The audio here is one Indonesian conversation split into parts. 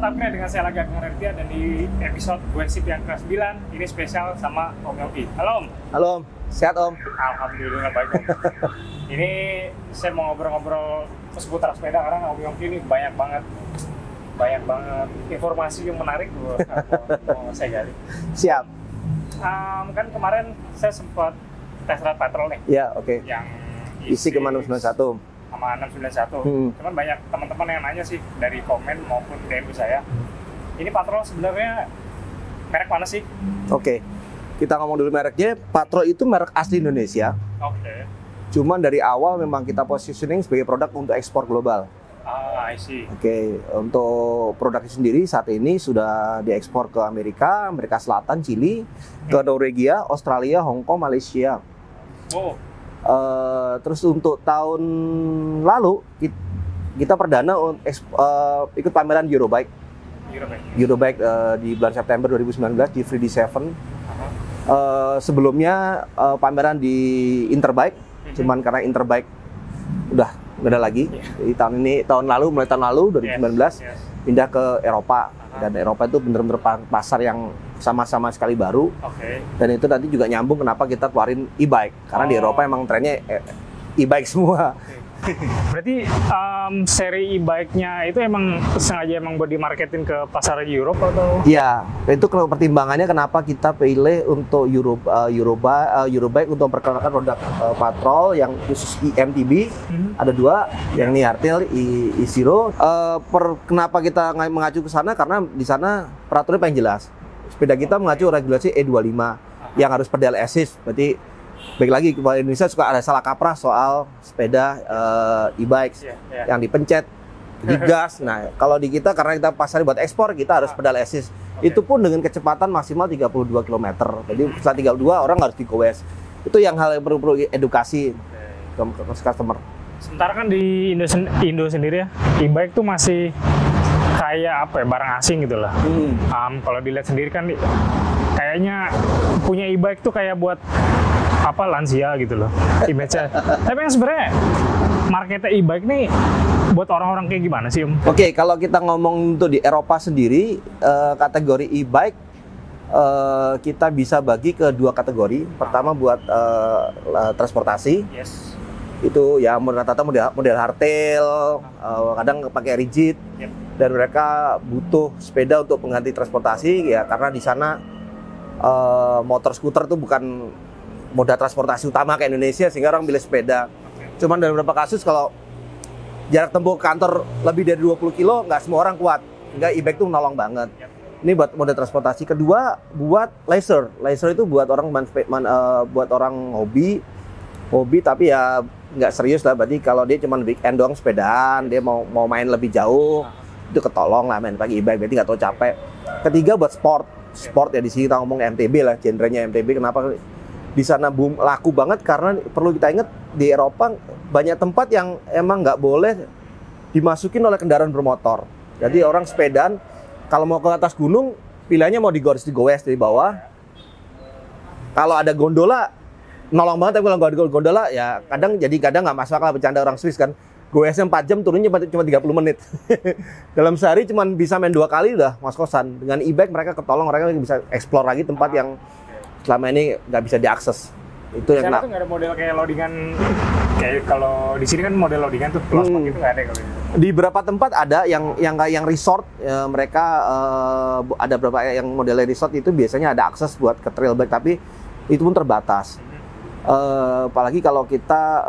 Sobat Upgrade, dengan saya lagi Agung Raditya, dan di episode gue sip yang ke-9 ini spesial sama Om Yogi. Halo Om. Halo Om, sehat Om? Alhamdulillah baik Om. Ini saya mau ngobrol-ngobrol seputar sepeda karena Om Yogi ini banyak banget informasi yang menarik mau saya gali. Siap. Kan kemarin saya sempat test ride patrol nih. Ya, oke. Yang isi ke 691. Sama 691. Cuman banyak teman-teman yang nanya sih dari komen maupun DM saya. Ini patrol sebenarnya merek mana sih? Oke. Kita ngomong dulu mereknya. Patrol itu merek asli Indonesia. Oke. Cuman dari awal memang kita positioning sebagai produk untuk ekspor global. I see. Oke, untuk produknya sendiri saat ini sudah diekspor ke Amerika Selatan, Chili, ke Norwegia, Australia, Hong Kong, Malaysia. Oh. Terus untuk tahun lalu kita perdana ikut pameran Eurobike di bulan September 2019 di Free D7. Sebelumnya pameran di Interbike, cuman karena Interbike udah nggak ada lagi. Di tahun lalu 2019 pindah ke Eropa, dan Eropa itu bener-bener pasar yang sama-sama sekali baru. Dan itu nanti juga nyambung kenapa kita keluarin e-bike, karena di Eropa emang trennya e-bike semua. Berarti seri e-bike-nya itu emang sengaja buat dimarketin ke pasar Eropa atau? Iya, itu pertimbangannya kenapa kita pilih untuk Eurobike untuk memperkenalkan produk patrol yang khusus MTB. Ada dua, yang ini Hardtail, e-Zero. Kenapa kita mengacu ke sana? Karena di sana peraturannya paling jelas. Sepeda kita mengacu regulasi E25 yang harus pedal assist. Berarti baik lagi, di Indonesia suka ada salah kaprah soal sepeda e-bikes yang dipencet, digas. Nah, kalau di kita karena kita pasarnya buat ekspor, kita harus pedal assist. Itu pun dengan kecepatan maksimal 32 km. Jadi setelah 32 orang harus digowes. Itu yang hal yang perlu edukasi ke customer. Sementara kan di Indo sendiri ya, e-bike tuh masih kayak apa ya, barang asing gitu lah. Kalau dilihat sendiri kan kayaknya punya e-bike tuh kayak buat apa, lansia gitu loh image-nya. Tapi yang sebenarnya marketnya e-bike nih buat orang-orang kayak gimana sih Om? Oke, kalau kita ngomong untuk di Eropa sendiri, kategori e-bike kita bisa bagi ke dua kategori. Pertama buat transportasi. Itu ya rata-rata model hardtail, kadang pakai rigid. Dan mereka butuh sepeda untuk pengganti transportasi ya, karena di sana motor skuter itu bukan moda transportasi utama kayak Indonesia, sehingga orang pilih sepeda. Cuman dalam beberapa kasus kalau jarak tempuh ke kantor lebih dari 20 kilo, nggak semua orang kuat. Sehingga e-bike itu menolong banget. Ini buat moda transportasi. Kedua, buat leisure. Leisure itu buat orang buat orang hobi tapi ya nggak serius lah. Berarti kalau dia cuma weekend doang sepedaan, dia mau main lebih jauh, itu ketolong lah main pakai e-bike, berarti nggak terlalu capek. Ketiga buat sport ya, di sini kita ngomong MTB lah, genrenya MTB. Kenapa di sana boom laku banget? Karena perlu kita ingat, di Eropa banyak tempat yang emang nggak boleh dimasukin oleh kendaraan bermotor. Jadi orang sepedaan kalau mau ke atas gunung, pilihannya mau digowes dari bawah. Kalau ada gondola, nolong banget. Tapi kalau nggak ada gondola ya kadang nggak masuk akal, bercanda orang Swiss kan. Goesnya 4 jam, turunnya cuma 30 menit. Dalam sehari cuma bisa main 2 kali udah ngos-ngosan. Dengan e-bike mereka ketolong, mereka bisa explore lagi tempat yang selama ini nggak bisa diakses. Itu yang nggak ada model kayak loadingan, kayak kalau di sini kan model loadingan tuh, close-pack itu nggak ada kalau di beberapa tempat ada yang resort, mereka ada beberapa yang modelnya resort itu biasanya ada akses buat ke trail bike, tapi itu pun terbatas. Apalagi kalau kita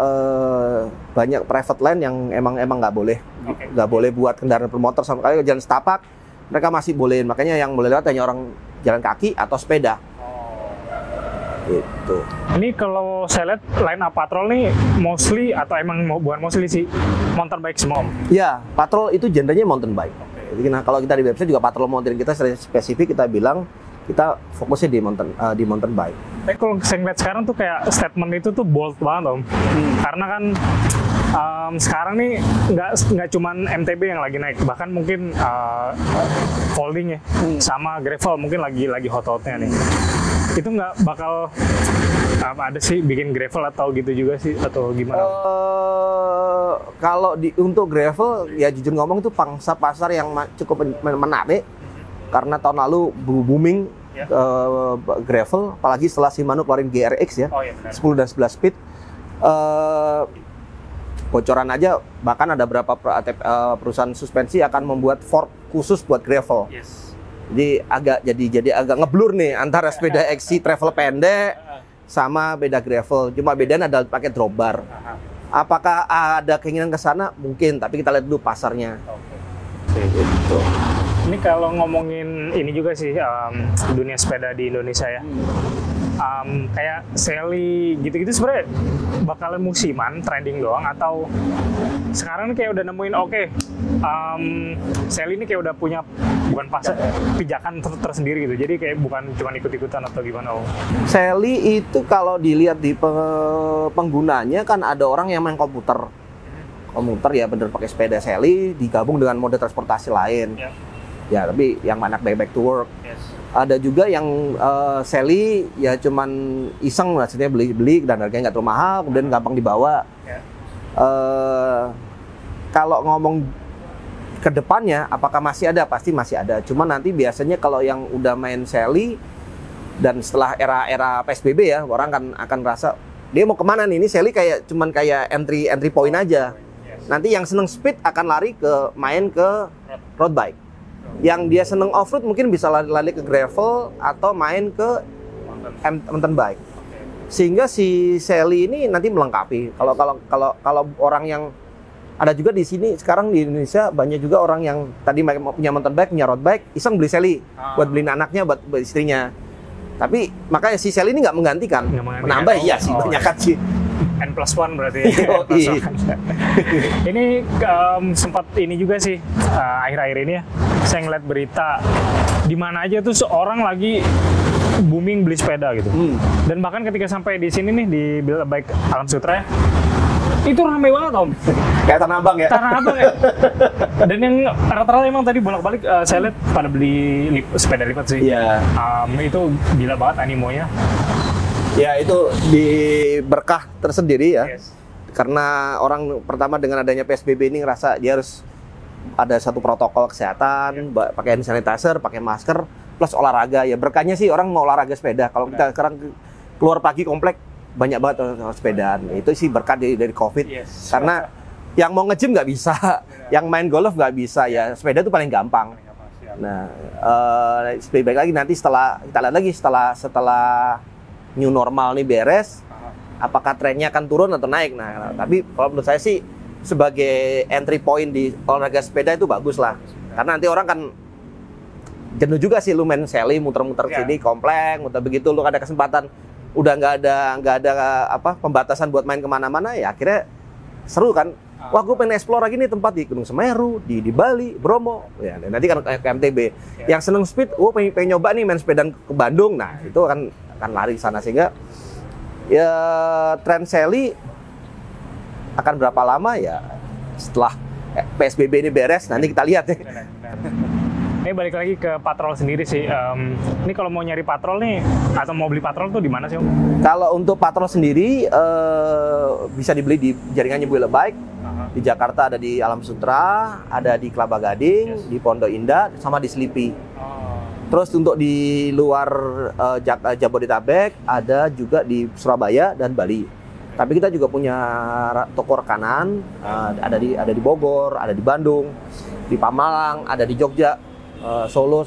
banyak private land yang emang nggak boleh buat kendaraan bermotor, sama kali jalan setapak mereka masih bolehin. Makanya yang boleh lewat hanya orang jalan kaki atau sepeda. Gitu. Ini kalau saya lihat line up patrol nih mostly, atau emang bukan mostly sih, mountain bike semua Om? Ya, patrol itu genrenya mountain bike. Jadi nah, kalau kita di website juga patrol mountain, kita spesifik kita bilang kita fokusnya di mountain bike. Tapi kalau saya ngeliat sekarang tuh kayak statement itu tuh bold banget Om. Karena kan sekarang nih nggak cuman MTB yang lagi naik, bahkan mungkin folding ya, sama gravel mungkin lagi hot-hotnya nih. Itu nggak bakal Apa ada sih bikin gravel atau gitu juga sih atau gimana? Kalau untuk gravel ya jujur ngomong itu pangsa pasar yang cukup menarik karena tahun lalu booming gravel, apalagi setelah Shimano keluarin GRX ya, 10 dan 11 speed. Bocoran aja bahkan ada beberapa perusahaan suspensi akan membuat fork khusus buat gravel. Jadi agak ngeblur nih antara sepeda XC travel pendek sama beda gravel. Cuma bedanya adalah pakai drop bar. Apakah ada keinginan ke sana? Mungkin, tapi kita lihat dulu pasarnya. Gitu. Ini kalau ngomongin ini juga sih dunia sepeda di Indonesia ya. Kayak Sally gitu-gitu sebenarnya bakalan musiman, trending doang atau sekarang kayak udah nemuin Sally ini kayak udah punya bukan pasar pijakan tersendiri gitu. Jadi kayak bukan cuma ikut-ikutan atau gimana. Sally itu kalau dilihat di penggunanya kan ada orang yang main komputer ya bener pakai sepeda Sally digabung dengan mode transportasi lain. Ya tapi yang anak back to work. Ada juga yang Sally ya cuman iseng maksudnya beli dan harganya nggak terlalu mahal, kemudian gampang dibawa. Kalau ngomong ke depannya, apakah masih ada? Pasti masih ada. Cuma nanti biasanya kalau yang udah main Sally dan setelah era PSBB ya, orang akan rasa dia mau kemana nih? Ini Sally cuman kayak entry point aja. Nanti yang seneng speed akan lari main ke road bike. Yang dia seneng off-road mungkin bisa lari ke gravel atau main ke mountain bike. Sehingga si Sally ini nanti melengkapi. Kalau orang yang ada juga di sini sekarang di Indonesia banyak juga orang yang tadi punya mountain bike, punya road bike, iseng beli Sally buat beliin anaknya, buat istrinya. Tapi makanya si Sally ini nggak menggantikan, menambah iya sih banyak kan sih. N+1 berarti. Ini sempat ini juga sih akhir-akhir ini ya. Saya ngeliat berita di mana aja tuh seorang lagi booming beli sepeda gitu. Dan bahkan ketika sampai di sini nih di Build a Bike Alam Sutra ya, itu ramai banget Om. Kayak Tanah Abang ya. Tanah Abang ya. Dan yang rata-rata emang tadi bolak-balik saya lihat pada beli sepeda lipat sih. Iya. Itu gila banget animonya. Ya itu di berkah tersendiri ya. Karena orang pertama dengan adanya PSBB ini ngerasa dia harus ada satu protokol kesehatan, pakai hand sanitizer, pakai masker, plus olahraga. Ya berkahnya sih orang mau olahraga sepeda. Kalau kita sekarang keluar pagi komplek banyak banget orang sepedaan. Itu sih berkah dari COVID. Karena yang mau nge-gym nggak bisa, yang main golf nggak bisa ya. Sepeda itu paling gampang. Nah, lebih baik lagi nanti kita lihat lagi setelah new normal nih beres, apakah trennya akan turun atau naik? Nah, tapi kalau menurut saya sih sebagai entry point di olahraga sepeda itu bagus lah, karena nanti orang kan jenuh juga sih lu main Sally muter-muter sini komplek, muter begitu lu ada kesempatan udah nggak ada pembatasan buat main kemana-mana ya akhirnya seru kan. Wah, gue pengen explore lagi nih tempat di Gunung Semeru, di Bali, Bromo. Ya, nanti kan ke MTB. Yang seneng speed, pengen nyoba nih main sepeda ke Bandung. Nah, itu akan lari sana sehingga ya tren Sally akan berapa lama ya setelah PSBB ini beres nanti kita lihat ya. Ini balik lagi ke patrol sendiri sih. Ini kalau mau nyari patrol nih atau mau beli patrol tuh di mana sih Om? Kalau untuk patrol sendiri bisa dibeli di jaringannya Build a Bike. Di Jakarta ada di Alam Sutra, ada di Kelapa Gading, di Pondok Indah, sama di Selipi. Terus untuk di luar Jabodetabek ada juga di Surabaya dan Bali. Tapi kita juga punya toko rekanan, ada di Bogor, ada di Bandung, di Pemalang, ada di Jogja, Solo.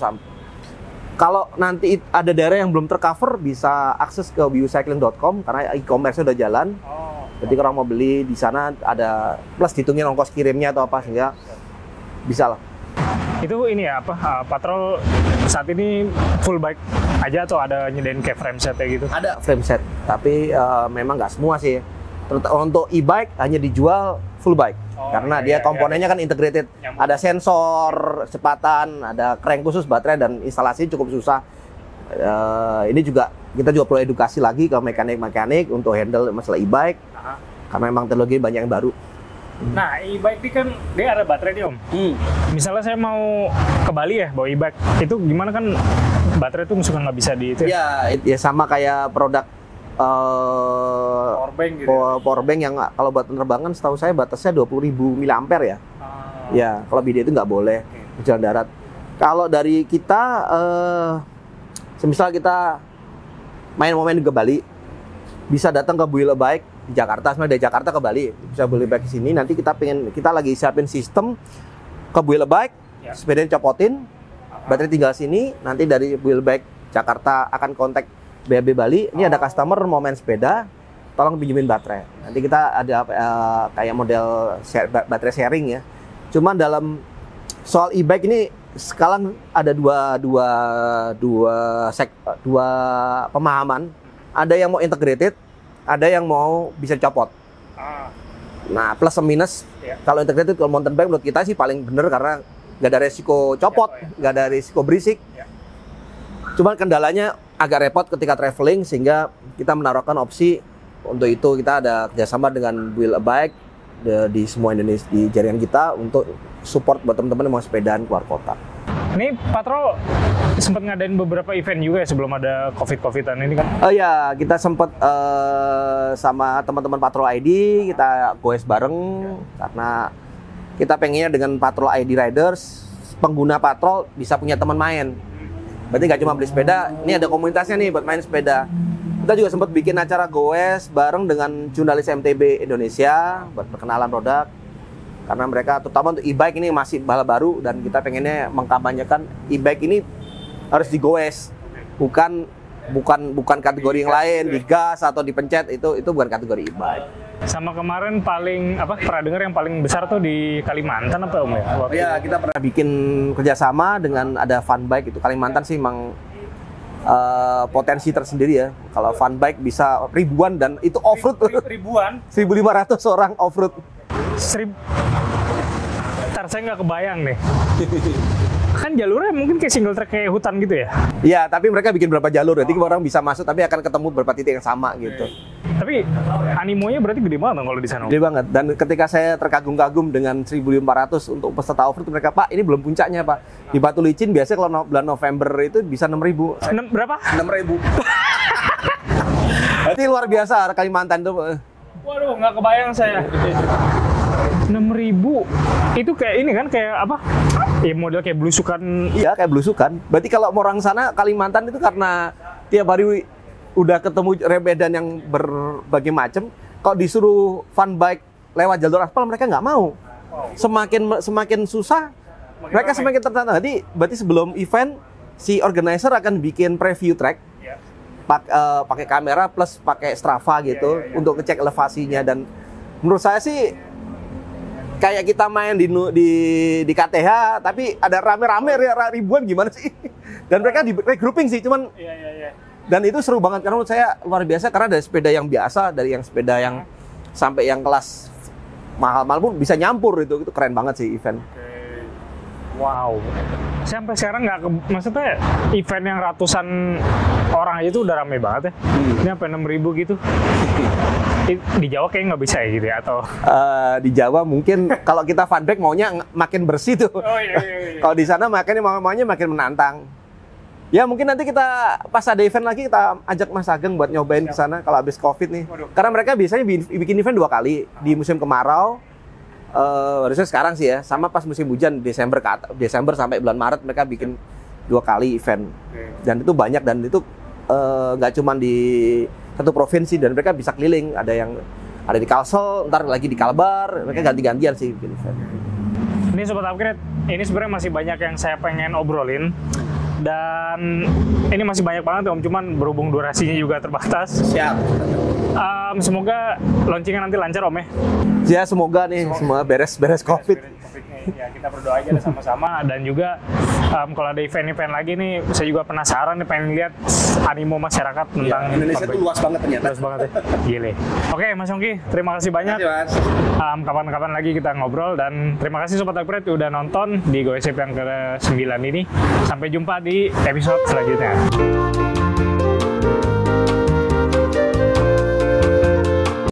Kalau nanti ada daerah yang belum tercover bisa akses ke biocycling.com karena e-commerce udah jalan. Jadi kalau mau beli di sana ada plus dihitungin ongkos kirimnya atau apa sehingga bisa lah. Itu ini ya patrol saat ini full bike aja atau ada nyediain kayak frame set kayak gitu? Ada frame set, tapi memang nggak semua sih. Untuk e-bike hanya dijual full bike karena dia komponennya kan integrated. Ada sensor, kecepatan, ada crank khusus, baterai dan instalasi cukup susah. Ini juga kita juga perlu edukasi lagi ke mekanik untuk handle masalah e-bike karena memang teknologi banyak yang baru. Nah, e-bike ini kan dia ada baterai nih Om. Misalnya saya mau ke Bali ya bawa e-bike, itu gimana kan baterai itu suka nggak bisa di itu? Ya sama kayak produk Power bank yang kalau buat penerbangan setahu saya batasnya 20.000 mAh ya. Ya, kalau BD itu nggak boleh di jalan darat. Kalau dari kita, semisal kita main ke Bali, bisa datang ke Wheelbike di Jakarta. Sebenarnya dari Jakarta ke Bali bisa Wheelbike ke sini. Nanti kita lagi siapin sistem ke Wheelbike, sepedanya copotin, baterai tinggal sini. Nanti dari Wheelbike Jakarta akan kontak BAB Bali. Ini ada customer mau main sepeda, tolong pinjemin baterai. Nanti kita ada kayak model baterai sharing ya. Cuma dalam soal e-bike ini sekarang ada dua pemahaman. Ada yang mau integrated, ada yang mau bisa copot. Nah, plus minus. Kalau integrated, kalau mountain bike menurut kita sih paling bener karena nggak ada resiko copot, nggak ada resiko berisik. Cuman kendalanya agak repot ketika traveling, sehingga kita menaruhkan opsi untuk itu. Kita ada kerjasama dengan Wheelbike di semua Indonesia, di jaringan kita untuk support buat teman-teman yang mau sepedaan keluar kota. Ini Patrol sempat ngadain beberapa event juga ya sebelum ada COVID-an ini kan? Oh ya, kita sempat sama teman-teman Patrol ID, kita goes bareng karena kita pengennya dengan Patrol ID Riders, pengguna Patrol bisa punya teman main. Berarti nggak cuma beli sepeda, ini ada komunitasnya nih buat main sepeda. Kita juga sempat bikin acara goes bareng dengan jurnalis MTB Indonesia buat perkenalan produk. Karena mereka terutama untuk e-bike ini masih bala baru dan kita pengennya mengkampanyekan e-bike ini harus digoes. Bukan kategori yang lain, digas atau dipencet, itu bukan kategori e-bike. Sama kemarin pernah dengar yang paling besar tuh di Kalimantan apa Om ya? Iya, kita pernah bikin kerjasama dengan ada fun bike itu. Kalimantan sih emang potensi tersendiri ya. Kalau fun bike bisa ribuan dan itu off-road. Ribuan? 1.500 orang off-road. Ntar saya nggak kebayang nih. Kan jalurnya mungkin kayak single track kayak hutan gitu ya? Iya, tapi mereka bikin berapa jalur, jadi orang bisa masuk tapi akan ketemu beberapa titik yang sama gitu. Tapi animonya berarti gede banget kalau di sana? Gede banget, dan ketika saya terkagum-kagum dengan 1.500 untuk peserta off-road, mereka, Pak, ini belum puncaknya Pak. Di Batu Licin biasanya kalau bulan November itu bisa 6.000. Berapa? 6.000. Berarti luar biasa Kalimantan tuh. Waduh, nggak kebayang saya. 6.000 itu kayak ini kan, kayak apa? Ya model kayak belusukan. Iya, kayak belusukan. Berarti kalau orang sana Kalimantan itu karena tiap hari udah ketemu rebedan yang berbagai macam. Kalau disuruh fun bike lewat jalur aspal mereka nggak mau. Semakin susah, mereka semakin tertantang. Jadi berarti sebelum event si organizer akan bikin preview track. Pakai kamera plus pakai Strava gitu untuk ngecek elevasinya, dan menurut saya sih kayak kita main di KTH tapi ada rame-rame ribuan gimana sih? Dan mereka di regrouping sih, cuman dan itu seru banget karena menurut saya luar biasa karena dari sepeda yang biasa, dari yang sepeda yang sampai yang kelas mahal-mahal pun bisa nyampur, itu keren banget sih event. Wow. Sampai sekarang maksudnya event yang ratusan orang aja tuh udah rame banget ya. Ini sampai 6.000 gitu. Di Jawa kayak nggak bisa ya gitu ya, atau? Di Jawa mungkin kalau kita fun bike maunya makin bersih tuh. Oh iya. Kalau di sana maunya makin menantang. Ya mungkin nanti kita pas ada event lagi kita ajak Mas Ageng buat nyobain ke sana kalau habis COVID nih. Karena mereka biasanya bikin event 2 kali, di musim kemarau. Harusnya sekarang sih ya, sama pas musim hujan Desember sampai bulan Maret mereka bikin 2 kali event. Dan itu banyak, dan itu nggak cuma di satu provinsi, dan mereka bisa keliling. Ada yang ada di Kalsel, ntar lagi di Kalbar, mereka ganti-gantian sih bikin event. Ini Sobat Upgrade, ini sebenarnya masih banyak yang saya pengen obrolin. Dan ini masih banyak banget Om, cuman berhubung durasinya juga terbatas. Siap. Semoga launchingnya nanti lancar Om ya. Ya semoga semua beres COVID. Ya kita berdoa aja sama-sama, dan juga kalau ada event-event lagi nih, saya juga penasaran nih, pengen lihat animo masyarakat tentang Indonesia itu luas banget ternyata. Luas banget ya. Gile. Oke Mas Yongki, terima kasih banyak. Kapan-kapan lagi kita ngobrol, dan terima kasih Sobat Upgrade udah nonton di GoSip yang ke-9 ini. Sampai jumpa di episode selanjutnya.